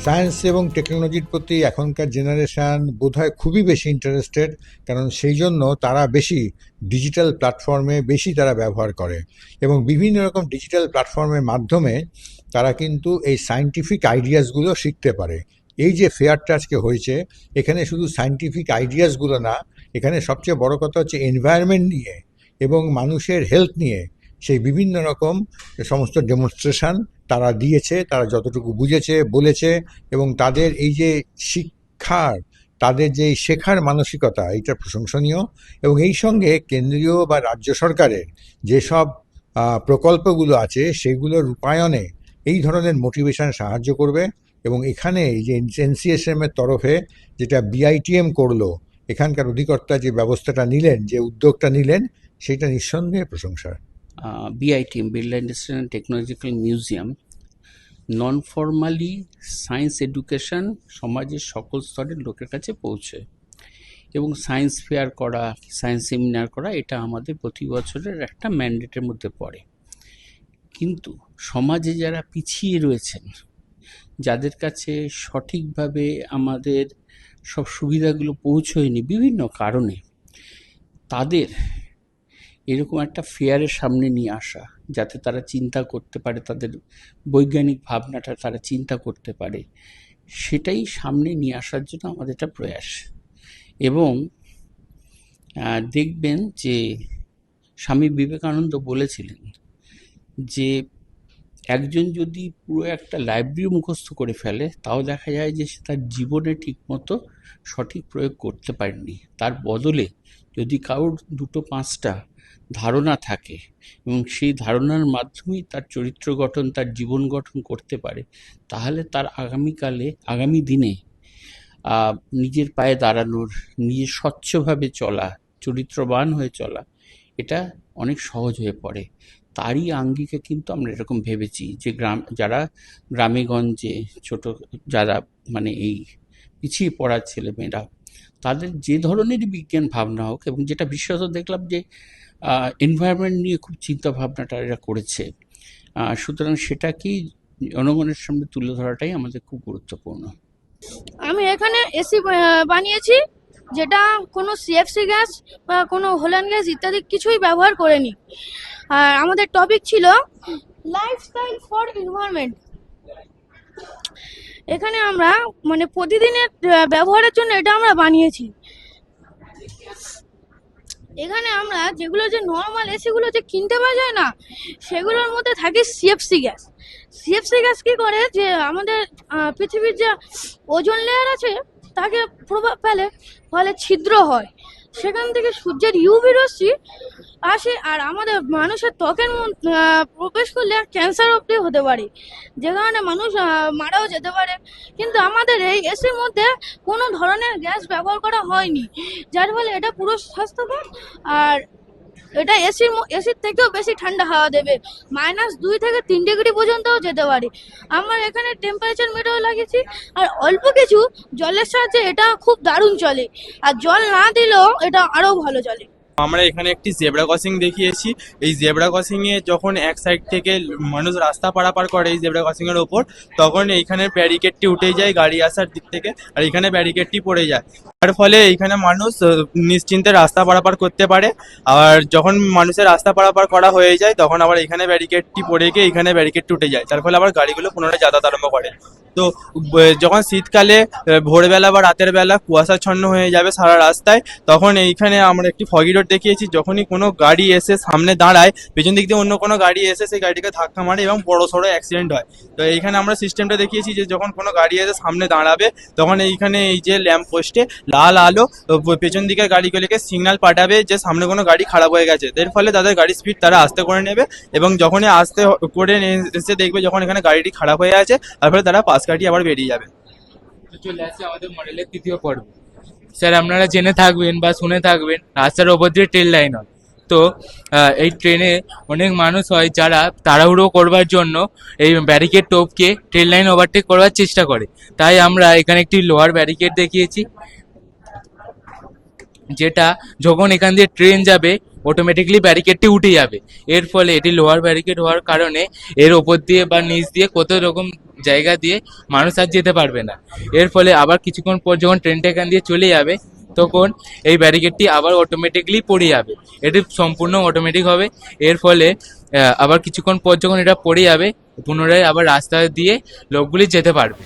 Science এবং টেকনোলজির প্রতি এখনকার জেনারেশন বোধহয় খুবই বেশি ইন্টারেস্টেড, কারণ সেই জন্য তারা বেশি ডিজিটাল প্ল্যাটফর্মে বেশি তারা ব্যবহার করে এবং বিভিন্ন রকম ডিজিটাল প্ল্যাটফর্মের মাধ্যমে তারা কিন্তু এই সায়েন্টিফিক আইডিয়াসগুলো শিখতে পারে। এই যে ফেয়ারটা আজকে হয়েছে, এখানে শুধু সায়েন্টিফিক আইডিয়াসগুলো না, এখানে সবচেয়ে বড় কথা হচ্ছে এনভায়রনমেন্ট নিয়ে এবং মানুষের হেলথ নিয়ে সেই বিভিন্ন রকম সমস্ত ডেমনস্ট্রেশন তারা দিয়েছে, তারা যতটুকু বুঝেছে বলেছে। এবং তাদের এই যে শিক্ষার, তাদের যে শেখার মানসিকতা, এইটা প্রশংসনীয়। এবং এই সঙ্গে কেন্দ্রীয় বা রাজ্য সরকারের যেসব প্রকল্পগুলো আছে সেগুলোর রূপায়ণে এই ধরনের মোটিভেশন সাহায্য করবে। এবং এখানে এই যে এনসিএসএম এর তরফে যেটা বিআইটিএম করলো, এখানকার অধিকর্তা যে ব্যবস্থাটা নিলেন, যে উদ্যোগটা নিলেন, সেটা নিঃসন্দেহে প্রশংসার। BITM, Birla industrial and technological museum, non formally science education সমাজের সকল স্তরের লোকের কাছে পৌঁছে এবং সায়েন্স ফেয়ার করা, সায়েন্স সেমিনার করা, এটা আমাদের প্রতি বছরের একটা ম্যান্ডেটের মধ্যে পড়ে। কিন্তু সমাজে যারা পিছিয়ে রয়েছেন, যাদের কাছে সঠিকভাবে আমাদের সব সুবিধাগুলো পৌঁছয়নি বিভিন্ন কারণে, তাদের এরকম একটা ফেয়ারের সামনে নিয়ে আসা, যাতে তারা চিন্তা করতে পারে, তাদের বৈজ্ঞানিক ভাবনাটা তারা চিন্তা করতে পারে, সেটাই সামনে নিয়ে আসার জন্য আমাদের একটা প্রয়াস। এবং দেখবেন যে স্বামী বিবেকানন্দ বলেছিলেন যে একজন যদি পুরো একটা লাইব্রেরি মুখস্থ করে ফেলে, তাও দেখা যায় যে সে তার জীবনে ঠিকমতো সঠিক প্রয়োগ করতে পারেনি। তার বদলে যদি কারোর দুটো পাঁচটা ধারণা থাকে এবং সেই ধারণার মাধ্যমেই তার চরিত্র গঠন, তার জীবন গঠন করতে পারে, তাহলে তার আগামী দিনে নিজের পায়ে দাঁড়ানোর, নিজের স্বচ্ছভাবে চলা, চরিত্রবান হয়ে চলা, এটা অনেক সহজ হয়ে পড়ে। তারই আঙ্গিকে কিন্তু আমরা এরকম ভেবেছি যে যারা গ্রামে গঞ্জে ছোট, যারা মানে এই পিছিয়ে পড়া ছেলেমেয়েরা, তাদের যে ধরনেরই বিজ্ঞান ভাবনা হোক, এবং যেটা বিশেষত দেখলাম যে এনভায়রনমেন্ট নিয়ে খুব চিন্তা ভাবনাটা এরা করেছে, সুতরাং সেটাকেই জনগণের সামনে তুলে ধরাটাই আমাদের খুব গুরুত্বপূর্ণ। আমি এখানে এসি বানিয়েছি, যেটা কোনো সিএফসি গ্যাস বা কোনো হোল্যান্ড গ্যাস ইত্যাদি কিছুই ব্যবহার করেনি। আর আমাদের টপিক ছিল লাইফস্টাইল ফর এনভায়রনমেন্ট। এখানে আমরা মানে প্রতিদিনের ব্যবহারের জন্য এটা আমরা বানিয়েছি। এখানে আমরা যেগুলো যে নর্মাল এসিগুলো যে কিনতে পাওয়া যায় না, সেগুলোর মধ্যে থাকে সিএফসি গ্যাস। সিএফসি গ্যাস কি করে, যে আমাদের পৃথিবীর যে ওজোন লেয়ার আছে তাকে প্রভাব ফেলে, ফলে ছিদ্র হয়, সেখান থেকে সূর্যের ইউভি রশ্মি আসে আর আমাদের মানুষের ত্বকের প্রবেশ করলে ক্যান্সার অবধি হতে পারে, যে কারণে মানুষ মারাও যেতে পারে। কিন্তু আমাদের এই এসির মধ্যে কোনো ধরনের গ্যাস ব্যবহার করা হয়নি, যার ফলে এটা পুরো স্বাস্থ্যকর। আর এটা এসির থেকেও বেশি ঠান্ডা হাওয়া দেবে, -2 থেকে 3 ডিগ্রি পর্যন্তও যেতে পারে। আমরা এখানে টেম্পারেচার মিটার লাগিয়েছি, আর অল্প কিছু জলের সাহায্যে এটা খুব দারুণ চলে, আর জল না দিলেও এটা আরো ভালো চলে। আমরা এখানে একটি জেব্রা ক্রসিং দেখিয়েছি। এই জেব্রা ক্রসিং এ যখন এক সাইড থেকে মানুষ রাস্তা পারাপার করে এই জেব্রা ক্রসিং এর ওপর, তখন এইখানে ব্যারিকেডটি উঠে যায় গাড়ি আসার দিক থেকে, আর এখানে ব্যারিকেডটি পড়ে যায়। তার ফলে এইখানে মানুষ নিশ্চিন্তে রাস্তা পারাপার করতে পারে। আর যখন মানুষের রাস্তা পারাপার করা হয়ে যায়, তখন আবার এখানে ব্যারিকেডটি পড়ে গিয়ে এখানে ব্যারিকেডটি উঠে যায়, তার ফলে আবার গাড়িগুলো পুনরায় যাতায়াত আরম্ভ করে। তো যখন শীতকালে ভোরবেলা বা রাতের বেলা কুয়াশাচ্ছন্ন হয়ে যাবে সারা রাস্তায়, তখন এইখানে আমরা একটি ফগি রোড দেখিয়েছি। যখনই কোনো গাড়ি এসে সামনে দাঁড়ায়, পেছন দিক দিয়ে অন্য কোনো গাড়ি এসে সেই গাড়িটিকে ধাক্কা মারে এবং বড় সড়ো অ্যাক্সিডেন্ট হয়। তো এইখানে আমরা সিস্টেমটা দেখিয়েছি যে যখন কোনো গাড়ি এসে সামনে দাঁড়াবে, তখন এইখানে এই যে ল্যাম্প পোস্টে লাল আলো পেছন দিকের গাড়িগুলিকে সিগন্যাল পাঠাবে যে সামনে কোনো গাড়ি খারাপ হয়ে গেছে। এর ফলে তাদের গাড়ির স্পিড তারা আস্তে করে নেবে, এবং যখনই আস্তে করে এসে দেখবে যখন এখানে গাড়িটি খারাপ হয়ে আছে, তারপরে তারা পাশ কাটিয়ে আবার বেরিয়ে যাবে। চলে আসছে আমাদের মডেলের তৃতীয় পর্ব। স্যার, আপনারা জেনে থাকবেন বা শুনে থাকবেন, রাস্তার ওপর দিয়ে ট্রেন লাইন হয়। তো এই ট্রেনে অনেক মানুষ হয় যারা তাড়াহুড়ো করবার জন্য এই ব্যারিকেড টপকে ট্রেন লাইন ওভারটেক করবার চেষ্টা করে। তাই আমরা এখানে একটি লোহার ব্যারিকেড দেখিয়েছি, যেটা যখন এখান দিয়ে ট্রেন যাবে অটোমেটিকলি ব্যারিকেডটি উঠে যাবে। এর ফলে এটি লোহার ব্যারিকেড হওয়ার কারণে এর ওপর দিয়ে বা নিচ দিয়ে কত রকম জায়গা দিয়ে মানুষ আর যেতে পারবে না। এর ফলে আবার কিছুক্ষণ পর যখন ট্রেনটা এখান দিয়ে চলে যাবে তখন এই ব্যারিকেডটি আবার অটোমেটিকলি পড়ে যাবে। এটি সম্পূর্ণ অটোমেটিক হবে। এর ফলে আবার কিছুক্ষণ পর যখন এটা পড়ে যাবে পুনরায় আবার রাস্তা দিয়ে লোকগুলি যেতে পারবে।